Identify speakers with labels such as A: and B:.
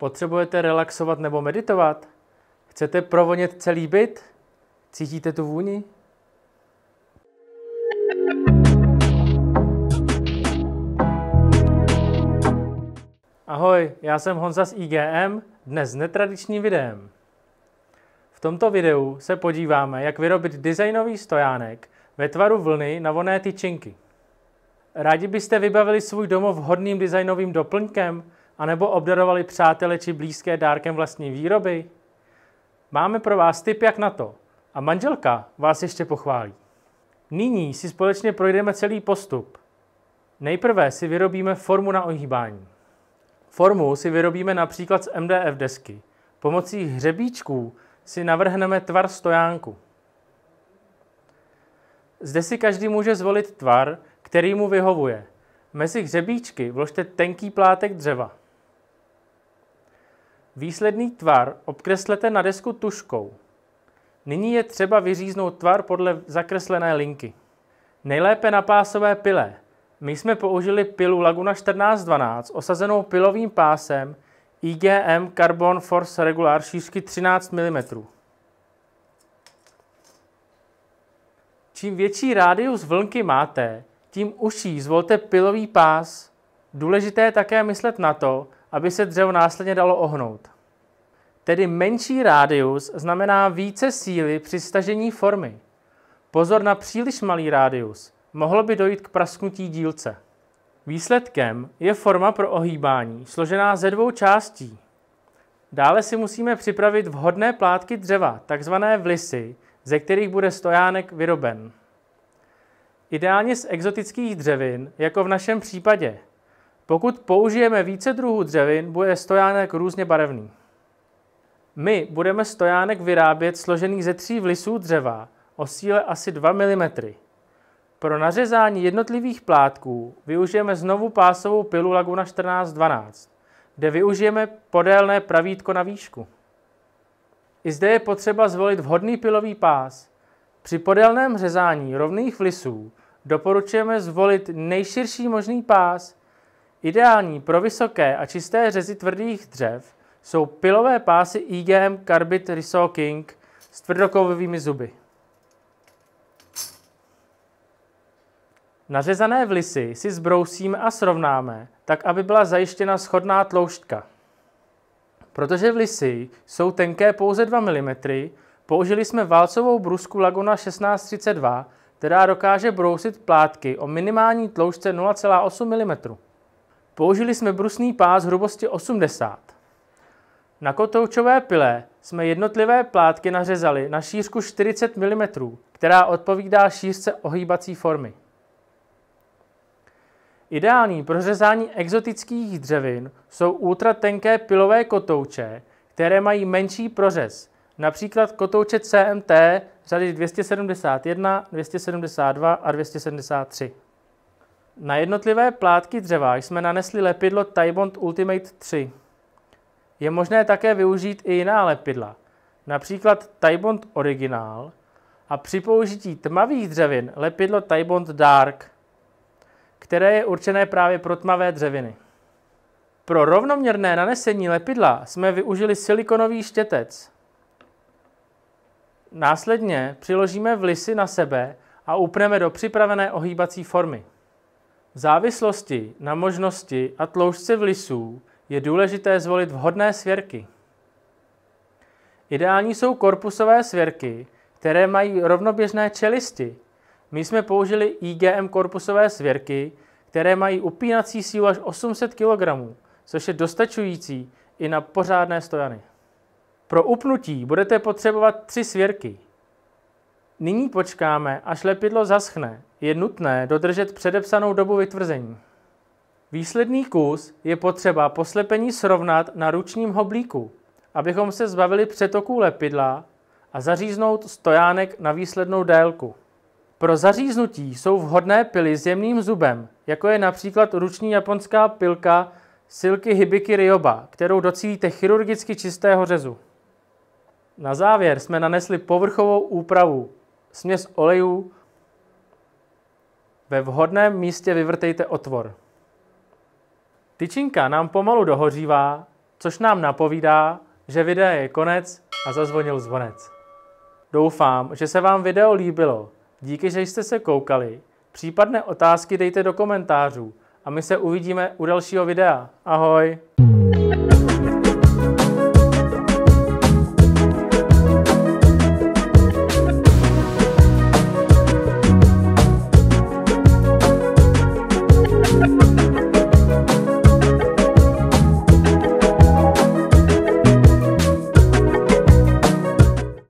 A: Potřebujete relaxovat nebo meditovat? Chcete provonět celý byt? Cítíte tu vůni? Ahoj, já jsem Honza z IGM, dnes s netradičním videem. V tomto videu se podíváme, jak vyrobit designový stojánek ve tvaru vlny na vonné tyčinky. Rádi byste vybavili svůj domov vhodným designovým doplňkem anebo obdarovali přátele či blízké dárkem vlastní výroby? Máme pro vás tip, jak na to, a manželka vás ještě pochválí. Nyní si společně projdeme celý postup. Nejprve si vyrobíme formu na ohýbání. Formu si vyrobíme například z MDF desky. Pomocí hřebíčků si navrhneme tvar stojánku. Zde si každý může zvolit tvar, který mu vyhovuje. Mezi hřebíčky vložte tenký plátek dřeva. Výsledný tvar obkreslete na desku tužkou. Nyní je třeba vyříznout tvar podle zakreslené linky. Nejlépe na pásové pile. My jsme použili pilu Laguna 1412 osazenou pilovým pásem IGM Carbon Force Regular šířky 13 mm. Čím větší rádius vlnky máte, tím užší zvolte pilový pás. Důležité je také myslet na to, aby se dřevo následně dalo ohnout. Tedy menší rádius znamená více síly při stažení formy. Pozor na příliš malý rádius. Mohlo by dojít k prasknutí dílce. Výsledkem je forma pro ohýbání, složená ze dvou částí. Dále si musíme připravit vhodné plátky dřeva, takzvané vlisy, ze kterých bude stojánek vyroben. Ideálně z exotických dřevin, jako v našem případě. Pokud použijeme více druhů dřevin, bude stojánek různě barevný. My budeme stojánek vyrábět složený ze 3 vlisů dřeva o síle asi 2 mm. Pro nařezání jednotlivých plátků využijeme znovu pásovou pilu Laguna 1412, kde využijeme podélné pravítko na výšku. I zde je potřeba zvolit vhodný pilový pás. Při podélném řezání rovných vlisů doporučujeme zvolit nejširší možný pás. Ideální pro vysoké a čisté řezy tvrdých dřev jsou pilové pásy IGM Carbid Riso King s tvrdokovovými zuby. Nařezané vlisy si zbrousíme a srovnáme, tak aby byla zajištěna shodná tloušťka. Protože vlisy jsou tenké pouze 2 mm, použili jsme válcovou brusku Laguna 1632, která dokáže brousit plátky o minimální tloušťce 0,8 mm. Použili jsme brusný pás hrubosti 80. Na kotoučové pile jsme jednotlivé plátky nařezali na šířku 40 mm, která odpovídá šířce ohýbací formy. Ideální pro řezání exotických dřevin jsou ultratenké pilové kotouče, které mají menší prořez, například kotouče CMT řady 271, 272 a 273. Na jednotlivé plátky dřeva jsme nanesli lepidlo Tybond Ultimate 3. Je možné také využít i jiná lepidla, například Tybond Original a při použití tmavých dřevin lepidlo Tybond Dark, které je určené právě pro tmavé dřeviny. Pro rovnoměrné nanesení lepidla jsme využili silikonový štětec. Následně přiložíme vlisy na sebe a upneme do připravené ohýbací formy. V závislosti na možnosti a tloušťce vlisů je důležité zvolit vhodné svěrky. Ideální jsou korpusové svěrky, které mají rovnoběžné čelisti. My jsme použili IGM korpusové svěrky, které mají upínací sílu až 800 kg, což je dostačující i na pořádné stojany. Pro upnutí budete potřebovat 3 svěrky. Nyní počkáme, až lepidlo zaschne. Je nutné dodržet předepsanou dobu vytvrzení. Výsledný kus je potřeba po slepení srovnat na ručním hoblíku, abychom se zbavili přetoků lepidla a zaříznout stojánek na výslednou délku. Pro zaříznutí jsou vhodné pily s jemným zubem, jako je například ruční japonská pilka Silky Hibiki Ryoba, kterou docílíte chirurgicky čistého řezu. Na závěr jsme nanesli povrchovou úpravu. Směs olejů. Ve vhodném místě vyvrtejte otvor. Tyčinka nám pomalu dohořívá, což nám napovídá, že videa je konec a zazvonil zvonec. Doufám, že se vám video líbilo. Díky, že jste se koukali. Případné otázky dejte do komentářů a my se uvidíme u dalšího videa. Ahoj!